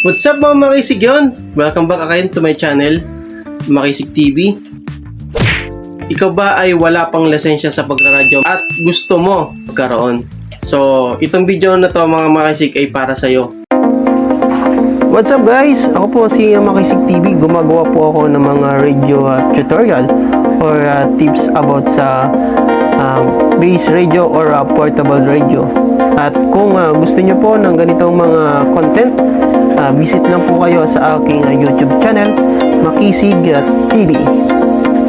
What's up mga makisig yun? Welcome back again to my channel, Makisig TV. Ikaw ba ay wala pang lisensya sa pagraradyo at gusto mo magkaroon? So, itong video na to mga makisig ay para sa'yo. What's up guys? Ako po si Makisig TV. Gumagawa po ako ng mga radio tutorial or tips about sa base radio or portable radio. At kung gusto nyo po ng ganitong mga content, visit lang po kayo sa aking YouTube channel, Makisig TV.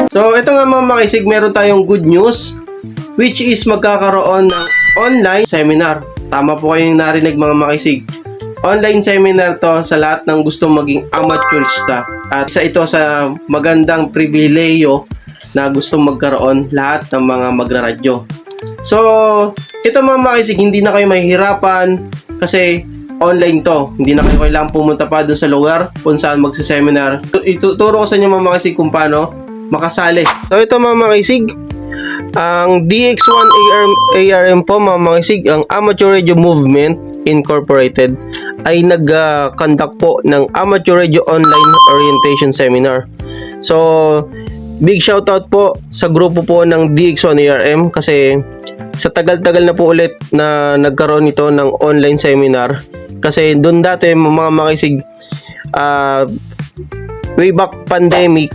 So, ito nga mga makisig, meron tayong good news, which is magkakaroon ng online seminar. Tama po kayong narinig mga makisig. Online seminar to sa lahat ng gustong maging amateurista. At isa ito sa magandang pribileyo na gustong magkaroon lahat ng mga magraradyo. So, ito mga makisig, hindi na kayo mahihirapan kasi online to. Hindi na kayo kailangan pumunta pa doon sa lugar kung saan magsiseminar. Ituturo ko sa inyo mga makisig kung paano makasali. So, ito mga makisig, ang DX1 ARM po mga makisig, ang Amateur Radio Movement Incorporated ay nag-conduct po ng Amateur Radio Online Orientation Seminar. So, big shoutout po sa grupo po ng DX1 ARM kasi sa tagal-tagal na po ulit na nagkaroon ito ng online seminar. Kasi doon dati mga makisig, way back pandemic,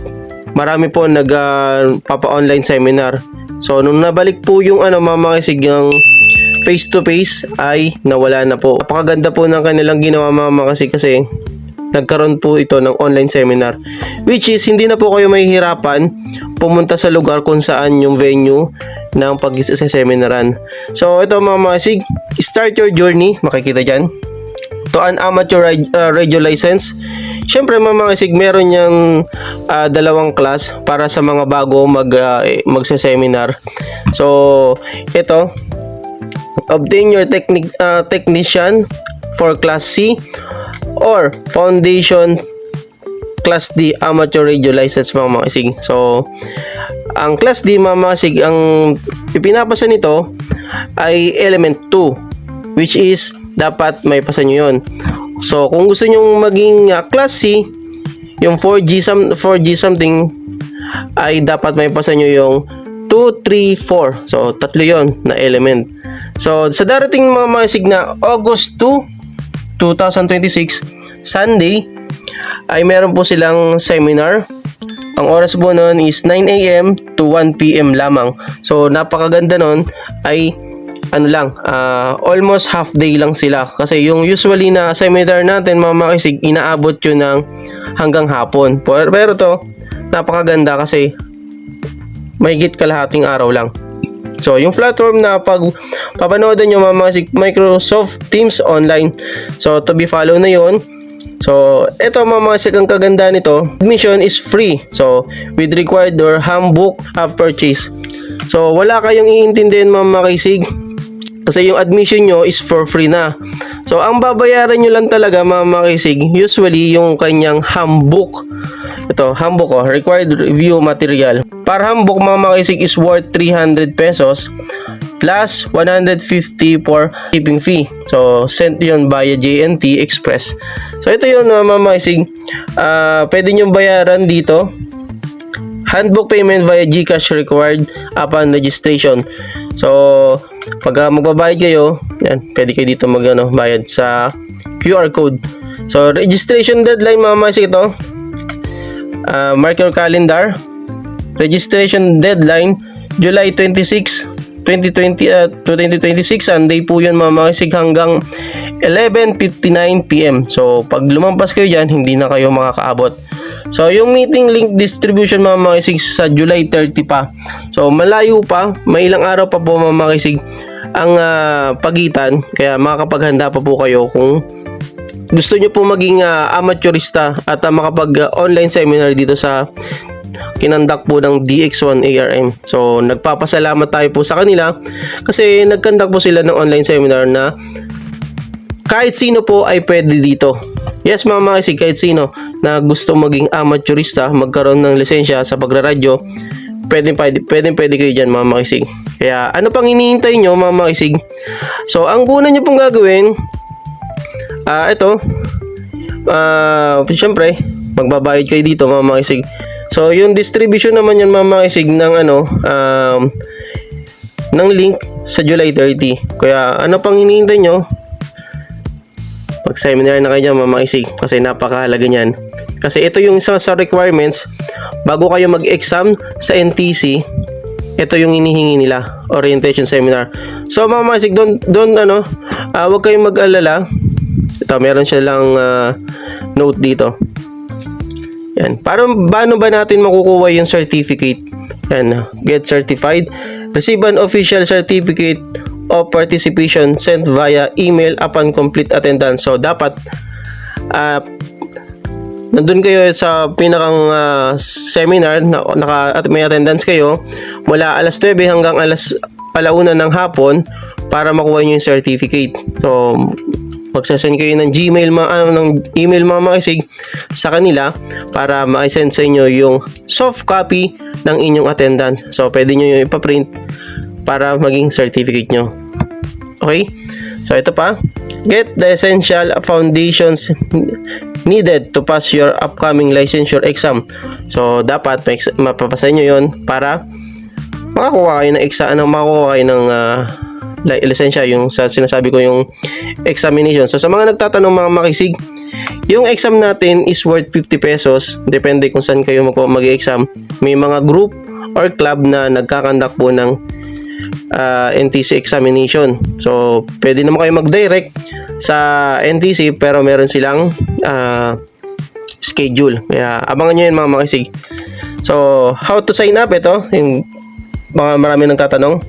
marami po nagpapa-online seminar. So, nung nabalik po yung mga makisig, yung face-to-face ay nawala na po. Napakaganda po ng kanilang ginawa mga makisig kasi nagkaroon po ito ng online seminar. Which is, hindi na po kayo mahihirapan pumunta sa lugar kung saan yung venue ng pag-seminaran. So, ito mga makisig, start your journey, makikita dyan, to an amateur radio license. Syempre mga makisig, meron niyang dalawang class para sa mga bago magse-seminar. So, ito, obtain your technician for class C or foundation class D amateur radio license mga makisig. So, ang class D mga makisig, ang ipinapasa nito ay element 2, which is dapat may pasa nyo yun. So, kung gusto nyo maging class C, yung 4G something, ay dapat may pasa nyo yung 2, 3, 4. So, tatlo yon na element. So, sa darating mga makisig na August 2, 2026, Sunday, ay meron po silang seminar. Ang oras po nun is 9 AM to 1 PM lamang. So, napakaganda nun ay almost half day lang sila. Kasi yung usually na seminar natin mga makisig, inaabot yun ng hanggang hapon. Pero to, napakaganda kasi mahigit kalahating araw lang. So, yung platform na papanoodin nyo mga makisig, Microsoft Teams Online. So, to be follow na yun. So, ito mga makisig, ang kaganda nito, admission is free. So, with required or handbook have purchase. So, wala kayong iintindihin mga makisig kasi yung admission nyo is for free na. So, ang babayaran nyo lang talaga mga makisig, usually yung kanyang handbook. Ito, handbook required review material. Per handbook mga makisig is worth 300 pesos plus 150 for shipping fee. So, sent yun via JNT Express. So, ito yun mga makisig. Pwede nyo bayaran dito. Handbook payment via GCash required upon registration. So, pag magbabayad kayo, yan, pwede kayo dito bayad sa QR code. So, registration deadline mga makisig ito. Mark your calendar. Registration deadline July 26, 2026. Sunday po yun mga makisig hanggang 11:59 PM. So, pag lumampas kayo dyan, hindi na kayo makakaabot. So, yung meeting link distribution mga makisig sa July 30 pa. So, malayo pa. May ilang araw pa po mga makisig ang pagitan. Kaya makakapaghanda pa po kayo kung gusto nyo po maging amateurista at makapag-online seminar dito sa kinandak po ng DX1 ARM. So, nagpapasalamat tayo po sa kanila kasi nagkandak po sila ng online seminar na kahit sino po ay pwede dito. Yes mga makisig, kahit sino na gusto maging amateurista, magkaroon ng lisensya sa pagraradyo, pwede kayo dyan mga makisig. Kaya ano pang hinihintay nyo mga makisig? So, ang una nyo pong gagawin, ito, syempre, magbabayad kayo dito mga makisig. So, yung distribution naman yan mga makisig ng ng link sa July 30. Kaya ano pang hinihintay nyo? Mag-seminar na kayo dyan mga makisig kasi napakahalaga niyan. Kasi ito yung isa sa requirements bago kayo mag-exam sa NTC. Ito yung hinihingi nila, orientation seminar. So mga makisig, huwag kayong mag-alala. Ito, meron siya lang note dito. Yan. Paano ba natin makukuha yung certificate? Yan, get certified. Receive an official certificate of participation sent via email upon complete attendance. So dapat nandun kayo sa pinakang seminar at may attendance kayo mula alas 9 hanggang alauna ng hapon para makuha nyo yung certificate. So magsasend kayo ng Gmail ng email mga makisig sa kanila para ma-send sa inyo yung soft copy ng inyong attendance. So pwede nyo yung ipaprint para maging certificate nyo. Okay? So ito pa, get the essential foundations needed to pass your upcoming licensure exam. So dapat mapapasa nyo yon para makakuha kayo ng makakuha kayo ng lisensya, yung sa sinasabi ko yung examination. So sa mga nagtatanong mga makisig, yung exam natin is worth 50 pesos. Depende kung saan kayo mag-exam. May mga group or club na nagkakandak po ng NTC examination. So pwede naman kayo mag-direct sa NTC pero meron silang schedule. Kaya abangan nyo yun mga makisig. So how to sign up? Ito yung mga marami nagtatanong.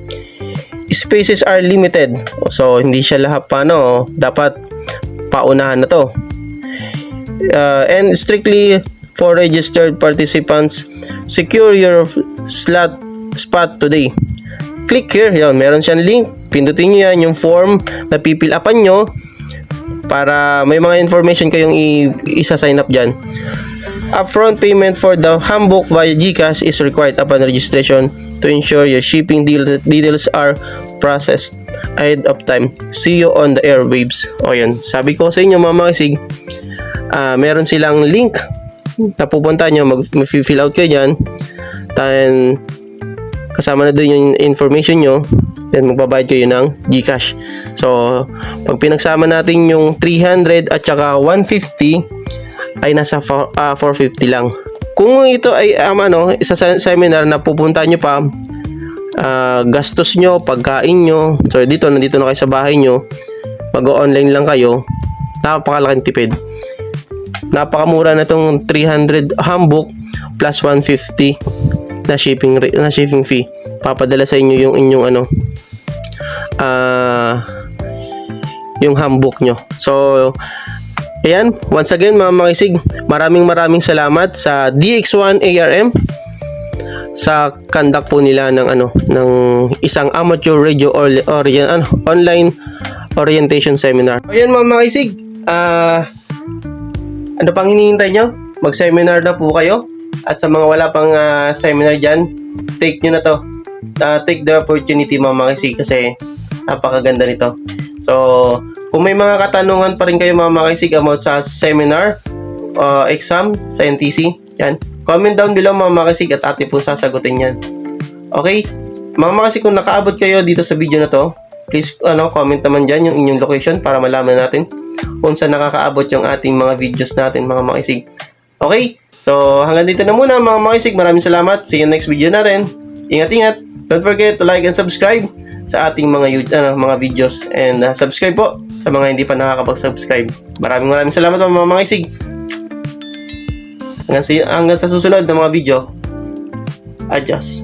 Spaces are limited. So hindi siya lahat dapat paunahan na to. And strictly for registered participants, secure your spot today. Click here. Yan, meron siyang link. Pindutin nyo yan, yung form na pipil-upan nyo para may mga information kayong isa-sign up dyan. Upfront payment for the handbook via GCash is required upon registration to ensure your shipping details are processed ahead of time. See you on the airwaves. O yan, sabi ko sa inyo mga makisig, meron silang link na pupunta nyo, mag-fill out kayo dyan, then kasama na doon yung information nyo, then magbabayad kayo ng GCash. So pag pinagsama natin yung 300 at saka 150 ay nasa 450 lang. Kung ito ay isa sa seminar na pupunta nyo pa, gastos nyo, pagkain nyo, so nandito na kayo sa bahay nyo, mag-online lang kayo, napakalaking tipid. Napakamura na itong 300 handbook plus 150 na shipping fee. Papadala sa inyo yung inyong yung handbook nyo. So ayan, once again mga makisig, maraming salamat sa DX1 ARM sa conduct po nila ng isang amateur radio online orientation seminar. Ayan mga makisig, ano pang hinihintay nyo? Mag-seminar na po kayo. At sa mga wala pang seminar dyan, take nyo na to. Take the opportunity mga makisig kasi napakaganda nito. So kung may mga katanungan pa rin kayo mga makisig about sa seminar, exam sa NTC, yan, comment down below mga makisig at atin po sasagutin yan. Okay? Mga makisig, kung nakaabot kayo dito sa video na to, please comment naman dyan yung inyong location para malaman natin kung saan nakakaabot yung ating mga videos natin mga makisig. Okay? So hanggang dito na muna mga makisig. Maraming salamat. See you next video natin. Ingat-ingat. Don't forget to like and subscribe sa ating mga videos, and subscribe po sa mga hindi pa nakakapag-subscribe. Maraming salamat mga makisig. Hanggang sa susunod na mga video. Adios.